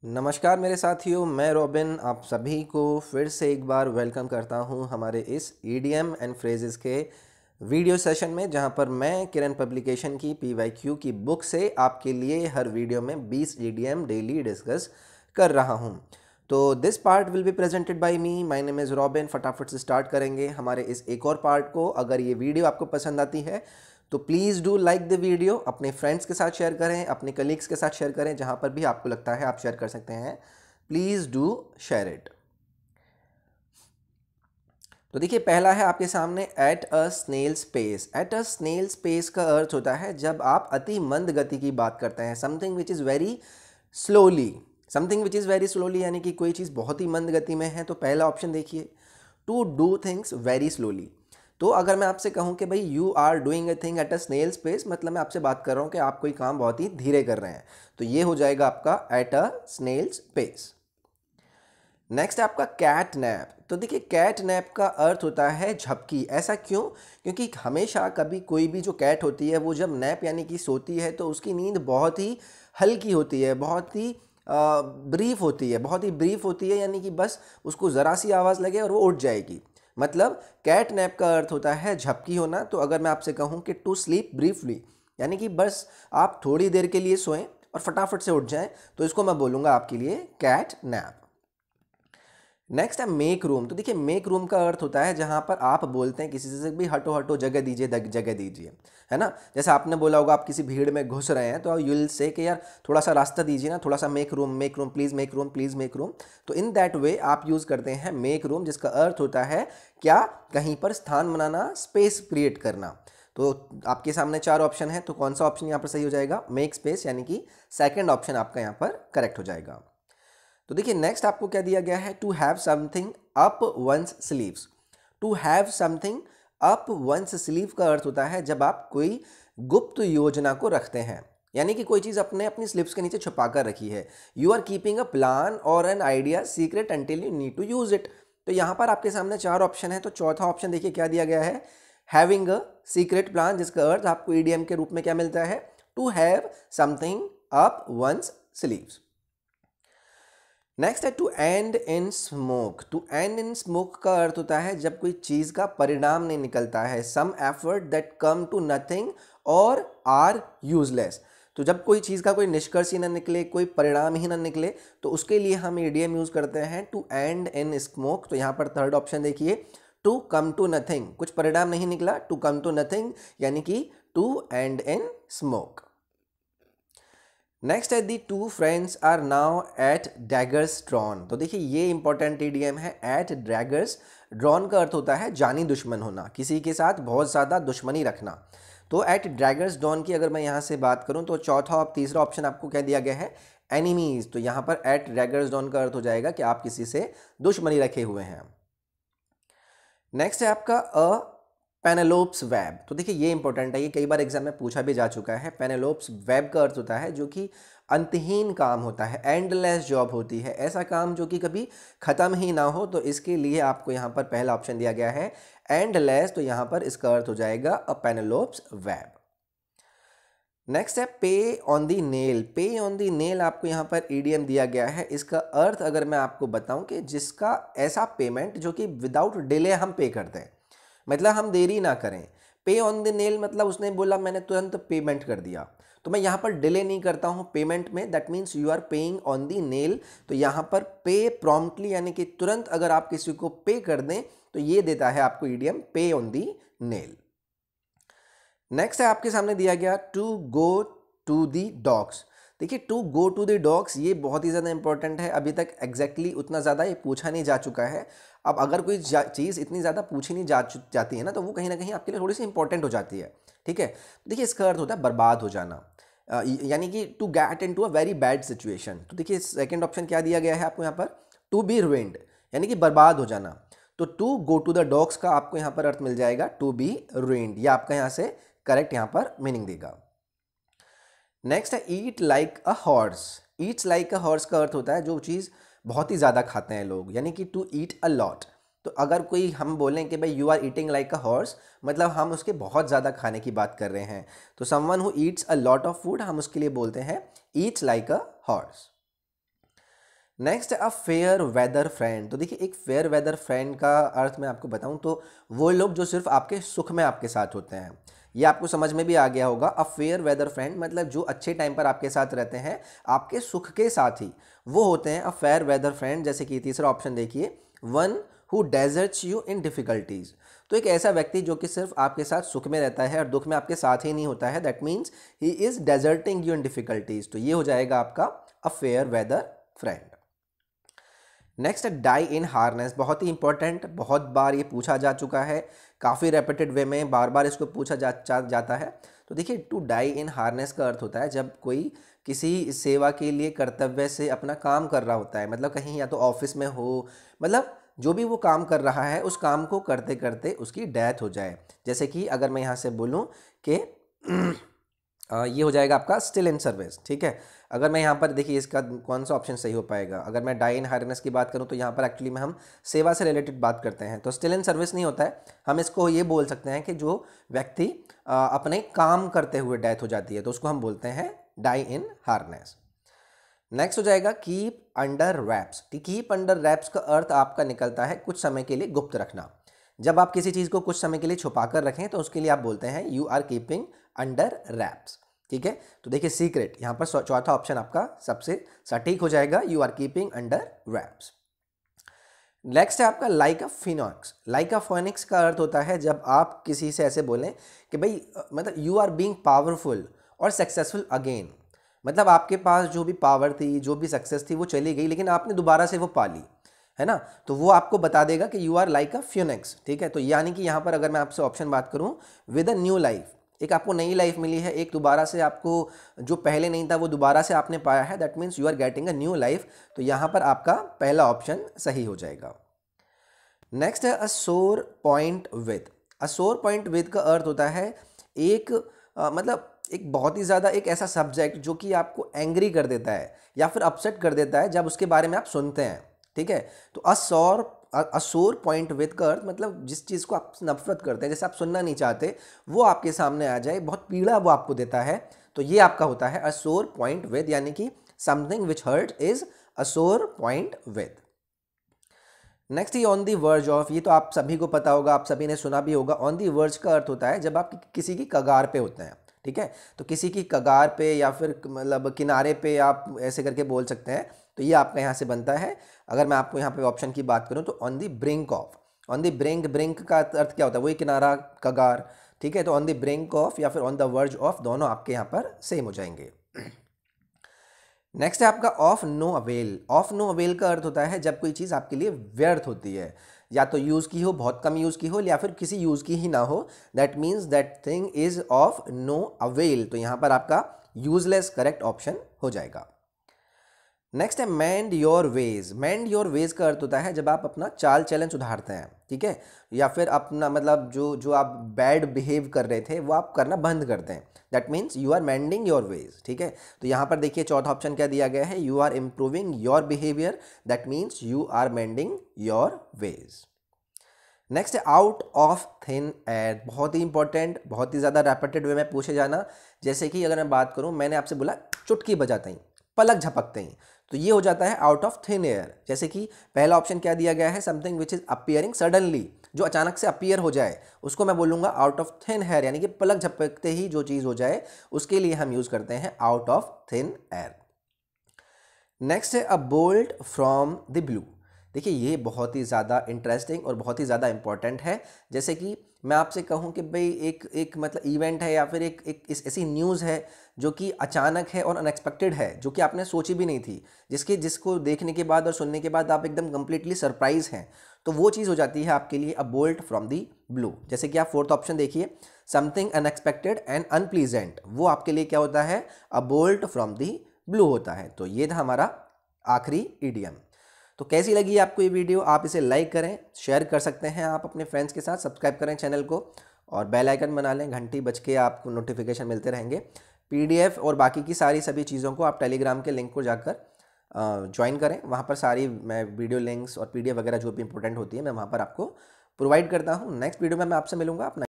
नमस्कार मेरे साथियों, मैं रॉबिन आप सभी को फिर से एक बार वेलकम करता हूं हमारे इस ईडीएम एंड फ्रेजेस के वीडियो सेशन में, जहां पर मैं किरण पब्लिकेशन की पीवाईक्यू की बुक से आपके लिए हर वीडियो में 20 ईडीएम डेली डिस्कस कर रहा हूं। तो this part will be presented by me, my name is robin. फटाफट से स्टार्ट करेंगे हमारे इस एक और पार्ट को। अगर ये वीडियो आपको पसंद आती है तो please do like the video, अपने फ्रेंड्स के साथ शेयर करें, अपने कलीग्स के साथ शेयर करें, जहां पर भी आपको लगता है आप शेयर कर सकते हैं। Please do share it. तो देखिए, पहला है आपके सामने at a snail space. At a snail space का अर्थ होता है जब आप अति मंद गति की बात करते हैं, something which is very slowly. Something which is very slowly यानी कि कोई चीज़ बहुत ही मंद गति में है। तो पहला ऑप्शन देखिए, to do things very slowly. तो अगर मैं आपसे कहूं कि भाई you are doing a thing at a snail space, मतलब मैं आपसे बात कर रहा हूं कि आप कोई काम बहुत ही धीरे कर रहे हैं, तो ये हो जाएगा आपका at a snail space. Next है आपका कैट नैप। तो देखिए, कैट नैप का अर्थ होता है झपकी। ऐसा क्यों? क्योंकि हमेशा कभी कोई भी जो कैट होती है वो जब नैप यानी कि सोती है तो उसकी नींद बहुत ही हल्की होती है, बहुत ही ब्रीफ होती है, बहुत ही ब्रीफ होती है, यानी कि बस उसको ज़रा सी आवाज़ लगे और वो उठ जाएगी। मतलब कैट नैप का अर्थ होता है झपकी होना। तो अगर मैं आपसे कहूँ कि टू स्लीप ब्रीफली, यानी कि बस आप थोड़ी देर के लिए सोएं और फटाफट से उठ जाएं, तो इसको मैं बोलूँगा आपके लिए कैट नैप। नेक्स्ट है मेक रूम। तो देखिए, मेक रूम का अर्थ होता है जहां पर आप बोलते हैं किसी से भी हटो हटो, जगह दीजिए, जगह दीजिए, है ना। जैसे आपने बोला होगा, आप किसी भीड़ में घुस रहे हैं तो यू विल से कि यार थोड़ा सा रास्ता दीजिए ना, थोड़ा सा make room please, make room please, make room. तो इन दैट वे आप यूज़ करते हैं मेक रूम, जिसका अर्थ होता है क्या, कहीं पर स्थान बनाना, स्पेस क्रिएट करना। तो आपके सामने 4 ऑप्शन है, तो कौन सा ऑप्शन यहाँ पर सही हो जाएगा? मेक स्पेस, यानी कि सेकेंड ऑप्शन आपका यहाँ पर करेक्ट हो जाएगा। तो देखिए, नेक्स्ट आपको क्या दिया गया है? To have something up one's sleeves. To have something up one's sleeve का अर्थ होता है जब आप कोई गुप्त योजना को रखते हैं, यानी कि कोई चीज़ अपने अपनी स्लीव्स के नीचे छुपा कर रखी है। You are keeping a plan और an idea secret until you need to use it. तो यहाँ पर आपके सामने 4 ऑप्शन है, तो चौथा ऑप्शन देखिए क्या दिया गया है? हैविंग अ सीक्रेट प्लान, जिसका अर्थ आपको ईडीएम के रूप में क्या मिलता है? To have something up one's sleeves. Next है to end in smoke. To end in smoke का अर्थ होता है जब कोई चीज़ का परिणाम नहीं निकलता है, some effort that come to nothing और आर यूजलेस। तो जब कोई चीज़ का कोई निष्कर्ष ही ना निकले, कोई परिणाम ही ना निकले, तो उसके लिए हम ईडीएम यूज़ करते हैं टू एंड इन स्मोक। तो यहाँ पर थर्ड ऑप्शन देखिए, टू कम टू नथिंग, कुछ परिणाम नहीं निकला, टू कम टू नथिंग, यानी कि to end in smoke. Next है the two friends are now at daggers drawn. तो देखिए, ये इंपॉर्टेंट ईडीएम है। एट डैगर्स ड्रॉन का अर्थ होता है जानी दुश्मन होना, किसी के साथ बहुत ज़्यादा दुश्मनी रखना। तो एट डैगर्स ड्रॉन की अगर मैं यहाँ से बात करूँ तो चौथा और तीसरा ऑप्शन आपको क्या दिया गया है? एनिमीज। तो यहाँ पर एट डैगर्स ड्रॉन का अर्थ हो जाएगा कि आप किसी से दुश्मनी रखे हुए हैं। नेक्स्ट है आपका पेनेलोप्स वेब। तो देखिए, ये इंपॉर्टेंट है, ये कई बार एग्जाम में पूछा भी जा चुका है। पेनेलोप्स वेब का अर्थ होता है जो कि अंतहीन काम होता है, एंडलेस जॉब होती है, ऐसा काम जो कि कभी ख़त्म ही ना हो। तो इसके लिए आपको यहाँ पर पहला ऑप्शन दिया गया है एंडलेस, तो यहाँ पर इसका अर्थ हो जाएगा अ पेनेलोप्स वेब। नेक्स्ट है पे ऑन दी नेल। पे ऑन दी नेल आपको यहाँ पर ईडीएम दिया गया है। इसका अर्थ अगर मैं आपको बताऊं कि जिसका ऐसा पेमेंट जो कि विदाउट डिले हम पे करते हैं, मतलब हम देरी ना करें। पे ऑन द नेल मतलब उसने बोला मैंने तुरंत पेमेंट कर दिया, तो मैं यहाँ पर डिले नहीं करता हूँ पेमेंट में, that means you are paying on the nail. तो यहाँ पर पे प्रॉम्प्टली, यानी कि तुरंत अगर आप किसी को पे कर दें तो ये देता है आपको ईडीएम पे ऑन दी नेल। नेक्स्ट है आपके सामने दिया गया to go to the dogs. देखिए, to go to the dogs ये बहुत ही ज़्यादा इंपॉर्टेंट है। अभी तक एग्जैक्टली उतना ज़्यादा ये पूछा नहीं जा चुका है। अब अगर कोई चीज़ इतनी ज़्यादा पूछी नहीं जाती है ना, तो वो कहीं ना कहीं आपके लिए थोड़ी सी इंपॉर्टेंट हो जाती है। ठीक है, तो देखिए, इसका अर्थ होता है बर्बाद हो जाना, यानी कि to get in to a very bad situation. तो देखिए, सेकेंड ऑप्शन क्या दिया गया है आपको यहाँ पर? टू बी रुइंड, यानी कि बर्बाद हो जाना। तो to go to the dogs का आपको यहाँ पर अर्थ मिल जाएगा टू बी रुइंड, या आपका यहाँ से करेक्ट यहाँ पर मीनिंग देगा। नेक्स्ट है eat like a horse. Yeats like a horse का अर्थ होता है जो चीज़ बहुत ही ज़्यादा खाते हैं लोग, यानी कि टू ईट अ लॉट। तो अगर कोई हम बोलें कि भाई you are eating like a horse, मतलब हम उसके बहुत ज़्यादा खाने की बात कर रहे हैं। तो someone who eats a lot of food, हम उसके लिए बोलते हैं eats like a horse. Next a fair weather friend. तो देखिए एक फेयर वेदर फ्रेंड का अर्थ मैं आपको बताऊं तो वो लोग जो सिर्फ आपके सुख में आपके साथ होते हैं। ये आपको समझ में भी आ गया होगा। अ फेयर वेदर फ्रेंड मतलब जो अच्छे टाइम पर आपके साथ रहते हैं, आपके सुख के साथ ही, वो होते हैं अ फेयर वेदर फ्रेंड। जैसे कि तीसरा ऑप्शन देखिए, one who deserts you in difficulties. तो एक ऐसा व्यक्ति जो कि सिर्फ आपके साथ सुख में रहता है और दुख में आपके साथ ही नहीं होता है, that means he is deserting you in difficulties. तो ये हो जाएगा आपका a fair weather friend. Next die in harness, बहुत ही इंपॉर्टेंट, बहुत बार ये पूछा जा चुका है, काफ़ी रेपिटेड वे में बार बार इसको पूछा जाता है। तो देखिए टू डाई इन हार्नेस का अर्थ होता है जब कोई किसी सेवा के लिए कर्तव्य से अपना काम कर रहा होता है, मतलब कहीं या तो ऑफिस में हो, मतलब जो भी वो काम कर रहा है उस काम को करते करते उसकी डेथ हो जाए। जैसे कि अगर मैं यहाँ से बोलूँ कि ये हो जाएगा आपका स्टिल इन सर्विस। ठीक है, अगर मैं यहाँ पर देखिए इसका कौन सा ऑप्शन सही हो पाएगा। अगर मैं डाई इन हार्नेस की बात करूँ तो यहाँ पर एक्चुअली में हम सेवा से रिलेटेड बात करते हैं, तो स्टिल इन सर्विस नहीं होता है। हम इसको ये बोल सकते हैं कि जो व्यक्ति अपने काम करते हुए डेथ हो जाती है तो उसको हम बोलते हैं डाई इन हार्नेस। नेक्स्ट हो जाएगा keep under raps. Keep under raps का अर्थ आपका निकलता है कुछ समय के लिए गुप्त रखना। जब आप किसी चीज़ को कुछ समय के लिए छुपा कर रखें तो उसके लिए आप बोलते हैं you are keeping under wraps. ठीक है, तो देखिए सीक्रेट, यहाँ पर चौथा ऑप्शन आपका सबसे सटीक हो जाएगा, you are keeping under wraps. Next है आपका like a phoenix. Like a phoenix का अर्थ होता है जब आप किसी से ऐसे बोलें कि भाई मतलब यू आर बीइंग पावरफुल और सक्सेसफुल अगेन। मतलब आपके पास जो भी पावर थी, जो भी सक्सेस थी, वो चली गई लेकिन आपने दोबारा से वो पा ली, है ना। तो वो आपको बता देगा कि you are like a phoenix. ठीक है, तो यानी कि यहाँ पर अगर मैं आपसे ऑप्शन बात करूँ, विद अ न्यू लाइफ, एक आपको नई लाइफ मिली है, एक दोबारा से आपको जो पहले नहीं था वो दोबारा से आपने पाया है, that means you are getting a new life. तो यहाँ पर आपका पहला ऑप्शन सही हो जाएगा। नेक्स्ट है अ सोर पॉइंट विद। अ सोर पॉइंट विद का अर्थ होता है एक मतलब एक बहुत ही ज़्यादा एक ऐसा सब्जेक्ट जो कि आपको एंग्री कर देता है या फिर अपसेट कर देता है जब उसके बारे में आप सुनते हैं। ठीक है, तो असोर पॉइंट विद का अर्थ मतलब जिस चीज़ को आप नफरत करते हैं, जैसे आप सुनना नहीं चाहते, वो आपके सामने आ जाए, बहुत पीड़ा वो आपको देता है, तो ये आपका होता है असोर पॉइंट विद, यानी कि something which hurt is a sore point with. Next he on the verge of, ये तो आप सभी को पता होगा, आप सभी ने सुना भी होगा। ऑन दी वर्ज का अर्थ होता है जब आप किसी की कगार पे होते हैं। ठीक है, तो किसी की कगार पे या फिर मतलब किनारे पे आप ऐसे करके बोल सकते हैं, तो ये आपका यहाँ से बनता है। अगर मैं आपको यहाँ पे ऑप्शन की बात करूँ तो on the brink of. On the brink, brink का अर्थ क्या होता है, वही किनारा, कगार। ठीक है, तो ऑन दी ब्रिंक ऑफ या फिर ऑन द वर्ज ऑफ, दोनों आपके यहाँ पर सेम हो जाएंगे। नेक्स्ट है आपका of no avail. Of no avail का अर्थ होता है जब कोई चीज़ आपके लिए व्यर्थ होती है, या तो यूज़ की हो, बहुत कम यूज़ की हो, या फिर किसी यूज़ की ही ना हो, that means that thing is of no avail. तो यहाँ पर आपका यूजलेस करेक्ट ऑप्शन हो जाएगा। नेक्स्ट है mind your ways. Mind your ways का अर्थ होता है जब आप अपना चाल चलन सुधारते हैं। ठीक है, या फिर अपना मतलब जो जो आप बैड बिहेव कर रहे थे वो आप करना बंद करते हैं, that means you are mending your ways. ठीक है, तो यहाँ पर देखिए चौथा ऑप्शन क्या दिया गया है, you are improving your behaviour, that means you are mending your ways. Next है आउट ऑफ थिन एयर। बहुत ही इंपॉर्टेंट, बहुत ही ज़्यादा रैपिटेड वे में पूछे जाना। जैसे कि अगर मैं बात करूँ, मैंने आपसे बोला चुटकी बजाते ही, पलक झपकते ही, तो ये हो जाता है आउट ऑफ थिन एयर। जैसे कि पहला ऑप्शन क्या दिया गया है, something which is appearing suddenly, जो अचानक से अपीयर हो जाए उसको मैं बोलूँगा आउट ऑफ थिन एयर, यानी कि पलक झपकते ही जो चीज़ हो जाए उसके लिए हम यूज़ करते हैं out of thin air. Next है a bolt from the blue. देखिए ये बहुत ही ज़्यादा इंटरेस्टिंग और बहुत ही ज़्यादा इंपॉर्टेंट है। जैसे कि मैं आपसे कहूँ कि भाई एक एक मतलब इवेंट है या फिर एक ऐसी न्यूज़ है जो कि अचानक है और अनएक्सपेक्टेड है, जो कि आपने सोची भी नहीं थी, जिसको देखने के बाद और सुनने के बाद आप एकदम कंप्लीटली सरप्राइज हैं, तो वो चीज़ हो जाती है आपके लिए अ बोल्ट फ्रॉम दी ब्लू। जैसे कि आप फोर्थ ऑप्शन देखिए, समथिंग अनएक्सपेक्टेड एंड अनप्लीजेंट, वो आपके लिए क्या होता है, a bolt from the blue होता है। तो ये था हमारा आखिरी इडियम। तो कैसी लगी आपको ये वीडियो, आप इसे लाइक करें, शेयर कर सकते हैं आप अपने फ्रेंड्स के साथ, सब्सक्राइब करें चैनल को और बेल आइकन बना लें, घंटी बज के आपको नोटिफिकेशन मिलते रहेंगे। पीडीएफ और बाकी की सारी सभी चीज़ों को आप टेलीग्राम के लिंक को जाकर ज्वाइन करें, वहाँ पर सारी मैं वीडियो लिंक्स और पीडीएफ वगैरह जो भी इंपॉर्टेंट होती है मैं वहाँ पर आपको प्रोवाइड करता हूँ। नेक्स्ट वीडियो में मैं आपसे मिलूंगा अपना